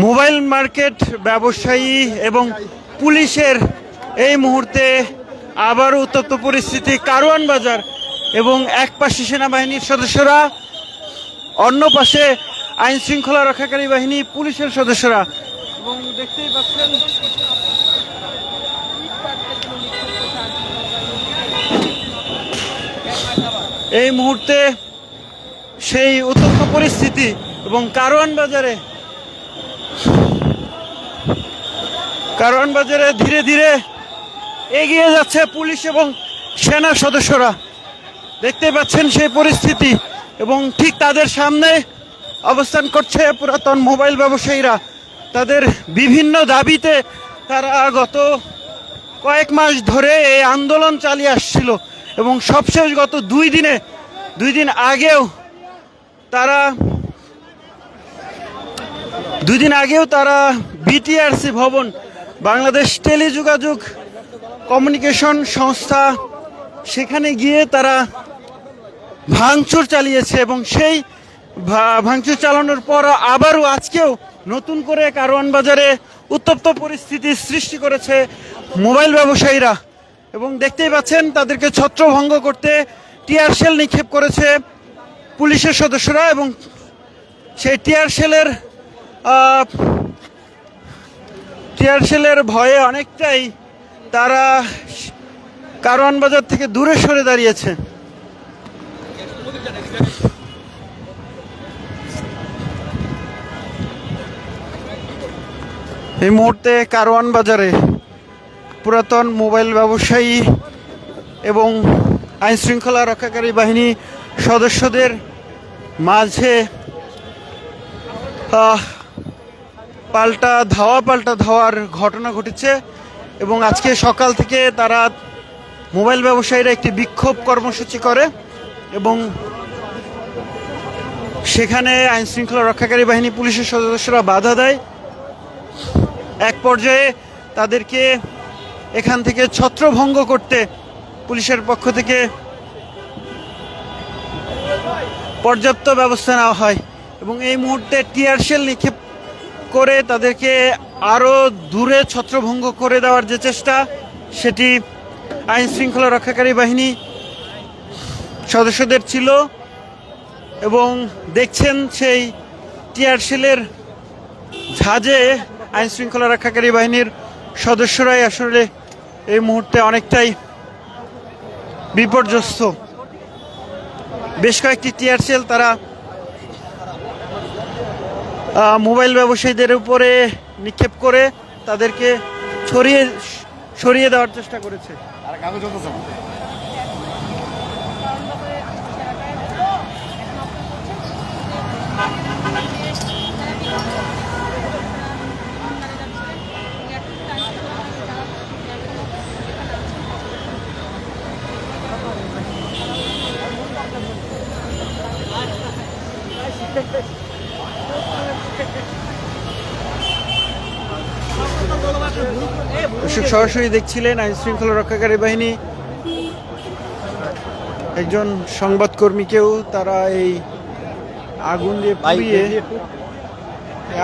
Mobile market ব্যবসায়ী এবং পুলিশের এই মুহূর্তে আবারও উত্তপ্ত পরিস্থিতি কারওয়ান বাজার এবং এক পাশে সেনাবাহিনীর সদস্যরা, অন্য পাশে আইন শৃঙ্খলা রক্ষাকারী বাহিনী পুলিশের সদস্যরা। এবং দেখতেই পাচ্ছেন এই মুহূর্তে সেই উত্তপ্ত পরিস্থিতি এবং কারওয়ান বাজারে ধীরে ধীরে এগিয়ে যাচ্ছে পুলিশ এবং সেনা সদস্যরা। দেখতে পাচ্ছেন সেই পরিস্থিতি এবং ঠিক তাদের সামনে অবস্থান করছে পুরাতন মোবাইল ব্যবসায়ীরা। তাদের বিভিন্ন দাবিতে তারা গত কয়েক মাস ধরে এই আন্দোলন চালিয়ে আসছিল এবং সবশেষ গত দুই দিন আগেও তারা বিটিআরসি ভবন, বাংলাদেশ টেলিযোগাযোগ কমিউনিকেশন সংস্থা, সেখানে গিয়ে তারা ভাঙচুর চালিয়েছে এবং সেই ভাঙচুর চালানোর পর আবারও আজকেও নতুন করে কারওয়ান বাজারে উত্তপ্ত পরিস্থিতির সৃষ্টি করেছে মোবাইল ব্যবসায়ীরা। এবং দেখতেই পাচ্ছেন তাদেরকে ছত্রভঙ্গ করতে টিয়ার শেল নিক্ষেপ করেছে পুলিশের সদস্যরা এবং সেই টিয়ার শেলের ভয়ে অনেকটাই তারা কারওয়ান বাজার থেকে দূরে সরে দাঁড়িয়েছে। এই মুহূর্তে কারওয়ান বাজারে পুরাতন মোবাইল ব্যবসায়ী এবং আইন শৃঙ্খলা রক্ষাকারী বাহিনী সদস্যদের মাঝে পাল্টা ধাওয়ার ঘটনা ঘটেছে এবং আজকে সকাল থেকে তারা মোবাইল ব্যবসায়ীরা একটি বিক্ষোভ কর্মসূচি করে এবং সেখানে আইন শৃঙ্খলা রক্ষাকারী বাহিনী পুলিশের সদস্যরা বাধা দেয়। এক পর্যায়ে তাদেরকে এখান থেকে ছত্রভঙ্গ করতে পুলিশের পক্ষ থেকে পর্যাপ্ত ব্যবস্থা নেওয়া হয় এবং এই মুহূর্তে টিয়ার শেল নিক্ষেপ করে তাদেরকে আরও দূরে ছত্রভঙ্গ করে দেওয়ার যে চেষ্টা, সেটি আইন শৃঙ্খলা রক্ষাকারী বাহিনী সদস্যদের ছিল এবং দেখছেন সেই টিয়ার শেলের ঝাঁজে আইন শৃঙ্খলা রক্ষাকারী বাহিনীর সদস্যরাই আসলে এই মুহূর্তে অনেকটাই বিপর্যস্ত। বেশ কয়েকটি টিয়ার শেল তারা মোবাইল ব্যবসায়ীদের উপরে নিক্ষেপ করে তাদেরকে সরিয়ে দেওয়ার চেষ্টা করেছে। সরাসরি দেখছিলেন আইন শৃঙ্খলা রক্ষাকারী বাহিনী একজন সংবাদকর্মীকেও তারা এই আগুন দিয়ে পুড়িয়ে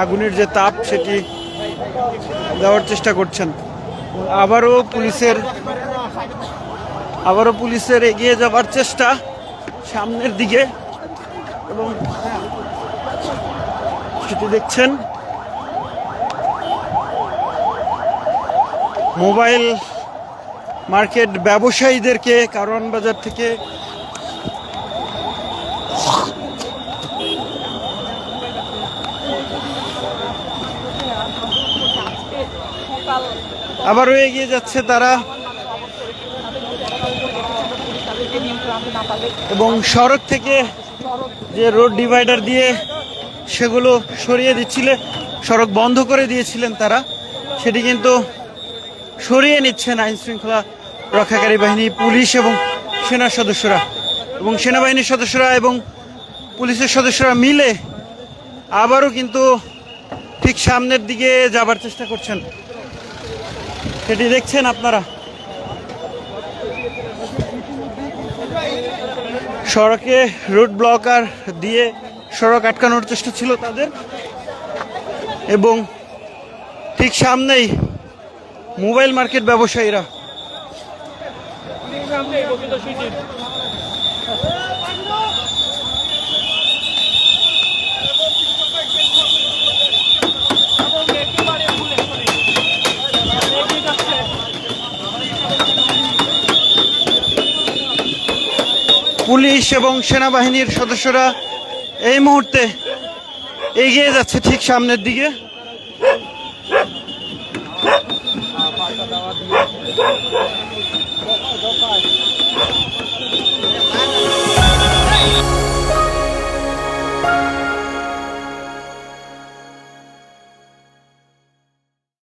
আগুনের যে তাপ সেটি দেওয়ার চেষ্টা করছেন। আবারও পুলিশের এগিয়ে যাবার চেষ্টা সামনের দিকে এবং সেটি দেখছেন মোবাইল মার্কেট ব্যবসায়ীদেরকে কারওয়ান বাজার থেকে আবারও এগিয়ে যাচ্ছে তারা এবং সড়ক থেকে যে রোড ডিভাইডার দিয়ে সেগুলো সরিয়ে সড়ক বন্ধ করে দিয়েছিলেন তারা, সেটি কিন্তু সরিয়ে নিচ্ছেন আইন শৃঙ্খলা রক্ষাকারী বাহিনী, পুলিশ এবং সেনা সদস্যরা এবং সেনাবাহিনীর সদস্যরা এবং পুলিশের সদস্যরা মিলে আবারও কিন্তু ঠিক সামনের দিকে যাবার চেষ্টা করছেন। সেটি দেখছেন আপনারা। সড়কে রুট ব্লকার দিয়ে সড়ক আটকানোর চেষ্টা ছিল তাদের। এবং ঠিক সামনেই মোবাইল মার্কেট ব্যবসায়ীরা। পুলিশ এবং সেনাবাহিনীর সদস্যরা এই মুহূর্তে এগিয়ে যাচ্ছে ঠিক সামনের দিকে।